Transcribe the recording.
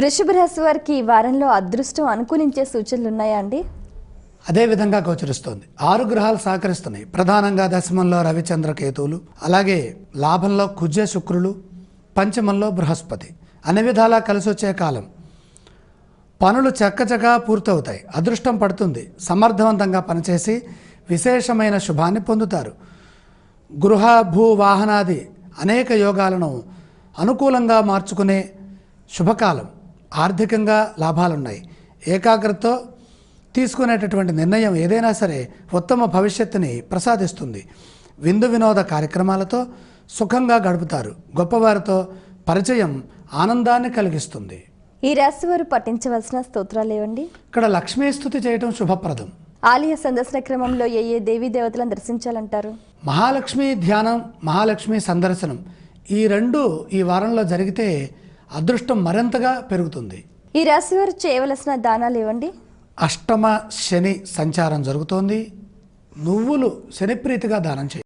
వృషభ రాశి వారికి ఈ వారంలో అదృష్టం అనుకూలించే సూచనలు ఉన్నాయా అండి? అదే విధంగా గోచరిస్తోంది. 6 గ్రహాలు సహకరిస్తున్నాయి. ప్రధానంగా దశమంలో రవిచంద్ర కేతువులు, అలాగే లాభంలో కుజ శుక్రులు, పంచమంలో బృహస్పతి. అన్ని విధాలా కలిసి వచ్చే కాలం. పనులు చక్కచకా పూర్తవుతాయి. అదృష్టం పడుతుంది. సమర్థవంతంగా పనిచేసి విశేషమైన శుభాన్ని పొందుతారు. గృహ భూ వాహనాది అనేక యోగాలను అనుకూలంగా మార్చుకునే శుభకాలం. ఆర్థికంగా లాభాలున్నాయి. ఏకాగ్రతతో తీసుకునేటటువంటి నిర్ణయం ఏదైనా సరే ఉత్తమ భవిష్యత్తుని ప్రసాదిస్తుంది. విందు వినోద కార్యక్రమాలతో సుఖంగా గడుపుతారు. గొప్పవారితో పరిచయం ఆనందాన్ని కలిగిస్తుంది. ఈ రాశి వారు పఠించవలసిన స్తోత్రాలు ఏవండి? ఇక్కడ లక్ష్మీ స్తుతి చేయటం శుభప్రదం. ఆలయ సందర్శన క్రమంలో ఏ దేవీ దేవతలను దర్శించాలంటారు? మహాలక్ష్మి ధ్యానం, మహాలక్ష్మి సందర్శనం ఈ రెండు ఈ వారంలో జరిగితే అదృష్టం మరింతగా పెరుగుతుంది. ఈ రాశి వారు చేయవలసిన దానాలు ఏవండి? అష్టమ శని సంచారం జరుగుతోంది. నువ్వులు శనిప్రీతిగా దానం చేయాలి.